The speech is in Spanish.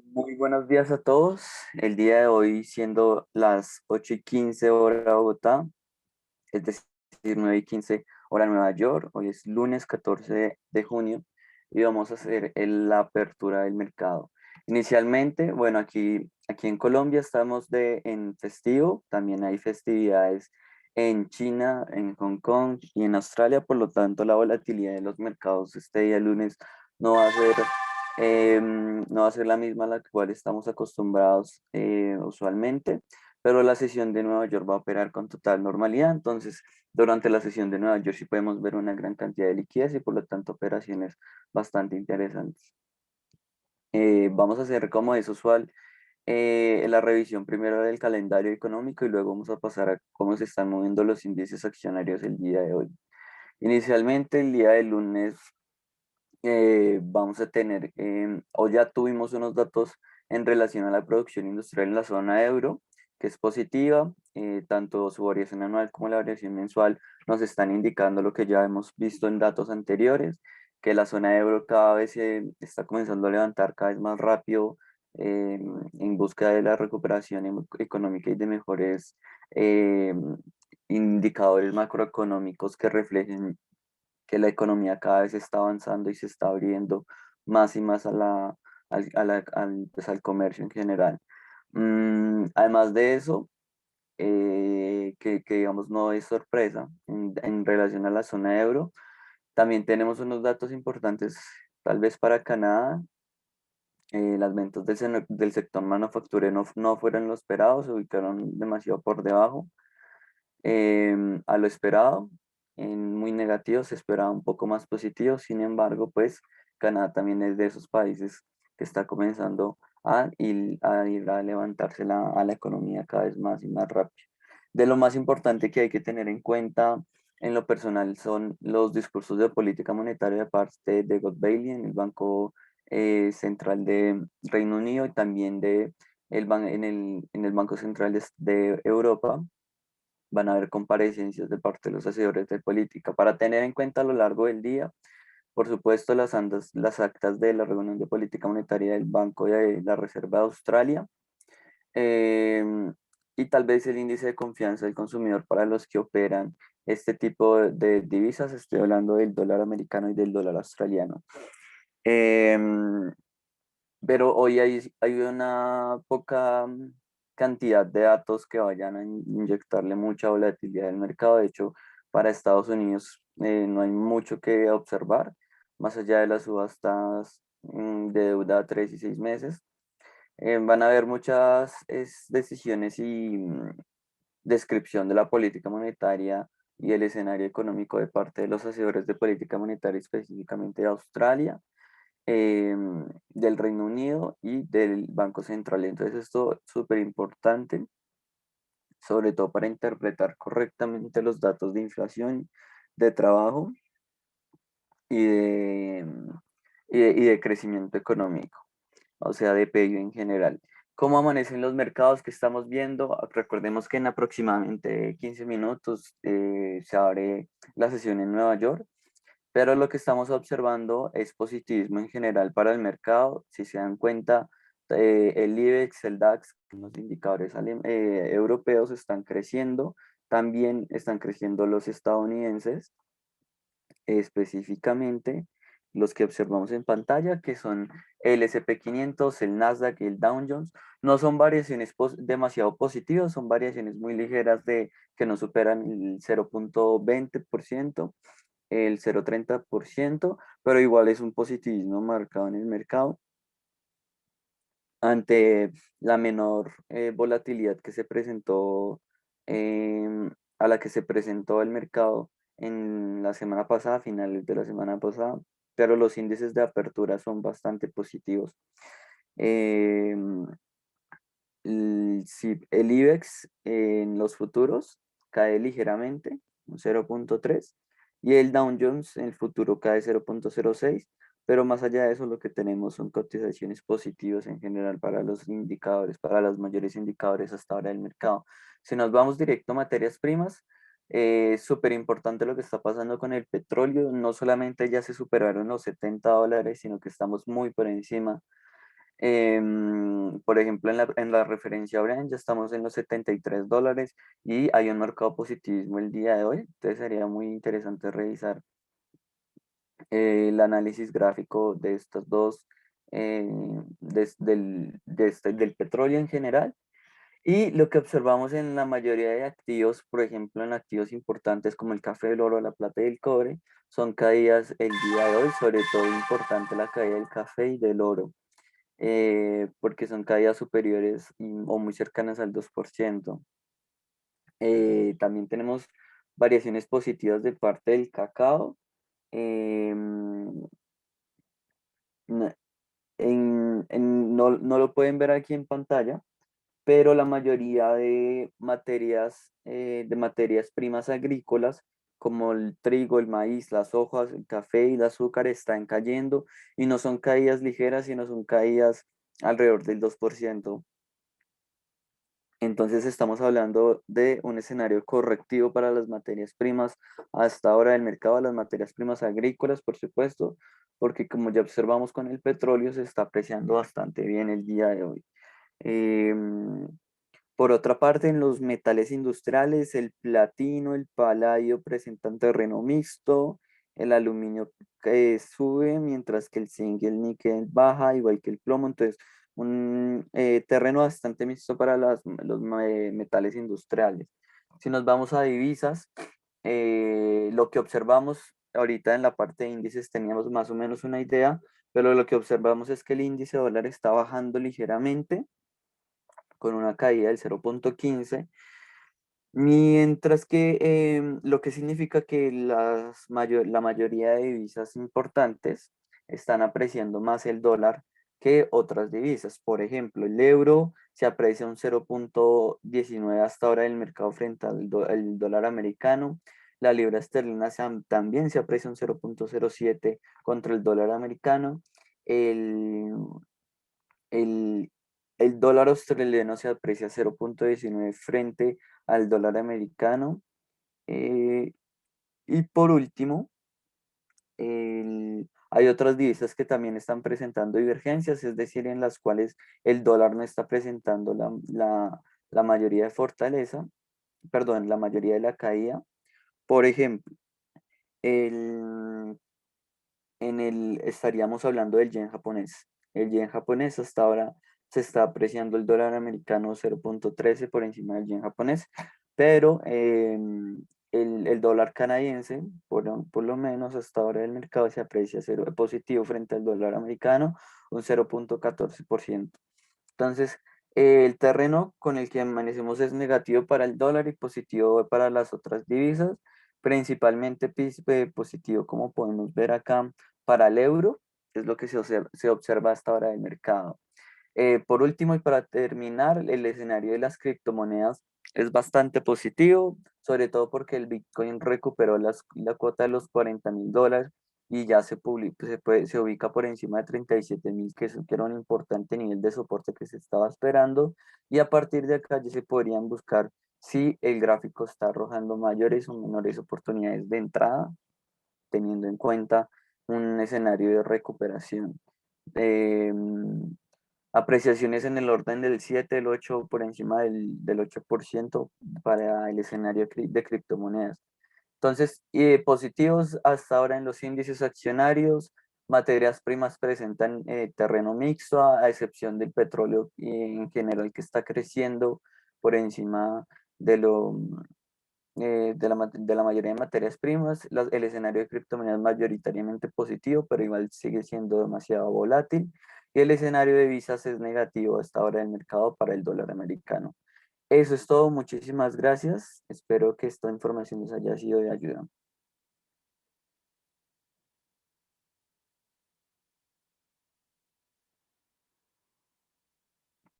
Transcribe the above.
Muy buenos días a todos. El día de hoy, siendo las 8:15 hora Bogotá, es decir, 9:15 hora Nueva York. Hoy es lunes 14 de junio y vamos a hacer la apertura del mercado. Inicialmente, bueno, aquí en Colombia estamos en festivo, también hay festividades en China, en Hong Kong y en Australia, por lo tanto la volatilidad de los mercados este día lunes no va a ser, no va a ser la misma a la cual estamos acostumbrados usualmente, pero la sesión de Nueva York va a operar con total normalidad. Entonces, durante la sesión de Nueva York sí podemos ver una gran cantidad de liquidez y por lo tanto operaciones bastante interesantes. Vamos a hacer, como es usual, la revisión primero del calendario económico y luego vamos a pasar a cómo se están moviendo los índices accionarios el día de hoy. Inicialmente, el día de lunes vamos a tener, o ya tuvimos unos datos en relación a la producción industrial en la zona euro, que es positiva. Tanto su variación anual como la variación mensual nos están indicando lo que ya hemos visto en datos anteriores, que la zona euro cada vez se está comenzando a levantar cada vez más rápido en búsqueda de la recuperación económica y de mejores indicadores macroeconómicos que reflejen que la economía cada vez está avanzando y se está abriendo más y más al comercio en general. Además de eso, que digamos no es sorpresa en relación a la zona euro, también tenemos unos datos importantes tal vez para Canadá. Las ventas del sector manufacturero no fueron lo esperado, se ubicaron demasiado por debajo a lo esperado, en muy negativo, se esperaba un poco más positivo. Sin embargo, pues Canadá también es de esos países que está comenzando a ir a levantarse a la economía cada vez más y más rápido. De lo más importante que hay que tener en cuenta en lo personal son los discursos de política monetaria de parte de Scott Bailey en el Banco Central de Reino Unido y también en el Banco Central de Europa. Van a haber comparecencias de parte de los asesores de política para tener en cuenta a lo largo del día. Por supuesto, las actas de la reunión de política monetaria del Banco de la Reserva de Australia, em, y tal vez el índice de confianza del consumidor para los que operan este tipo de divisas. Estoy hablando del dólar americano y del dólar australiano. Em, pero hoy hay una poca cantidad de datos que vayan a inyectarle mucha volatilidad al mercado. De hecho, para Estados Unidos no hay mucho que observar, más allá de las subastas de deuda a 3 y 6 meses. Van a haber muchas decisiones y descripción de la política monetaria y el escenario económico de parte de los asesores de política monetaria, específicamente de Australia, del Reino Unido y del Banco Central. Entonces esto es súper importante, sobre todo para interpretar correctamente los datos de inflación, de trabajo y de crecimiento económico, o sea, de PIB en general. ¿Cómo amanecen los mercados que estamos viendo? Recordemos que en aproximadamente 15 minutos se abre la sesión en Nueva York. Pero lo que estamos observando es positivismo en general para el mercado. Si se dan cuenta, el IBEX, el DAX, los indicadores europeos están creciendo, también están creciendo los estadounidenses, específicamente los que observamos en pantalla, que son el S&P 500, el Nasdaq y el Dow Jones. No son variaciones demasiado positivas, son variaciones muy ligeras que no superan el 0,20%, el 0,30%, pero igual es un positivismo marcado en el mercado ante la menor volatilidad que se presentó, a la que se presentó el mercado en la semana pasada, a finales de la semana pasada, pero los índices de apertura son bastante positivos. Em, sí, el IBEX en los futuros cae ligeramente, un 0,3, y el Dow Jones en el futuro cae 0,06, pero más allá de eso lo que tenemos son cotizaciones positivas en general para los indicadores, para los mayores indicadores hasta ahora del mercado. Si nos vamos directo a materias primas, es súper importante lo que está pasando con el petróleo. No solamente ya se superaron los $70, sino que estamos muy por encima Por ejemplo, en la referencia Brent ya estamos en los $73 y hay un mercado positivismo el día de hoy. Entonces sería muy interesante revisar el análisis gráfico de estos dos, del petróleo en general. Y lo que observamos en la mayoría de activos, por ejemplo, en activos importantes como el café, el oro, la plata y el cobre, son caídas el día de hoy, sobre todo importante la caída del café y del oro, porque son caídas superiores o muy cercanas al 2%. También tenemos variaciones positivas de parte del cacao. em, na- no lo pueden ver aquí en pantalla, pero la mayoría de materias primas agrícolas, como el trigo, el maíz, las hojas, el café y el azúcar, están cayendo y no son caídas ligeras, sino son caídas alrededor del 2%. Entonces estamos hablando de un escenario correctivo para las materias primas hasta ahora del mercado, las materias primas agrícolas, por supuesto, porque como ya observamos con el petróleo, se está apreciando bastante bien el día de hoy. Em, por otra parte, en los metales industriales, el platino, el paladio presentan terreno mixto, el aluminio sube, mientras que el zinc y el níquel baja, igual que el plomo. Entonces, un terreno bastante mixto para metales industriales. Si nos vamos a divisas, lo que observamos ahorita en la parte de índices teníamos más o menos una idea, pero lo que observamos es que el índice dólar está bajando ligeramente con una caída del 0,15, mientras que lo que significa que la mayoría de divisas importantes están apreciando más el dólar que otras divisas. Por ejemplo, el euro se aprecia un 0,19 hasta ahora del mercado frente al dólar americano. La libra esterlina también se aprecia un 0,07 contra el dólar americano. El, el, el dólar australiano se aprecia 0,19 frente al dólar americano. eh, y por último, hay otras divisas que también están presentando divergencias, es decir, en las cuales el dólar no está presentando la mayoría de fortaleza, perdón, la mayoría de la caída. Por ejemplo, el, estaríamos hablando del yen japonés. El yen japonés hasta ahora se está apreciando el dólar americano 0,13 por encima del yen japonés, pero el dólar canadiense, por lo menos hasta ahora el mercado se aprecia cero, positivo frente al dólar americano, un 0,14%. Entonces, el terreno con el que amanecemos es negativo para el dólar y positivo para las otras divisas, principalmente positivo, como podemos ver acá, para el euro, que es lo que se observa hasta ahora del mercado. Por último, y para terminar, el escenario de las criptomonedas es bastante positivo, sobre todo porque el Bitcoin recuperó la cuota de los $40.000 y ya se ubica por encima de 37.000, que era un importante nivel de soporte que se estaba esperando. Y a partir de acá ya se podrían buscar si el gráfico está arrojando mayores o menores oportunidades de entrada, teniendo en cuenta un escenario de recuperación. Em, Apreciaciones en el orden del 7, el 8 por encima del 8% para el escenario de criptomonedas. Entonces, positivos hasta ahora en los índices accionarios, materias primas presentan terreno mixto, a excepción del petróleo en general que está creciendo por encima de de la mayoría de materias primas. El escenario de criptomonedas es mayoritariamente positivo, pero igual sigue siendo demasiado volátil. Y el escenario de divisas es negativo hasta ahora del mercado para el dólar americano. Eso es todo, muchísimas gracias. Espero que esta información les haya sido de ayuda.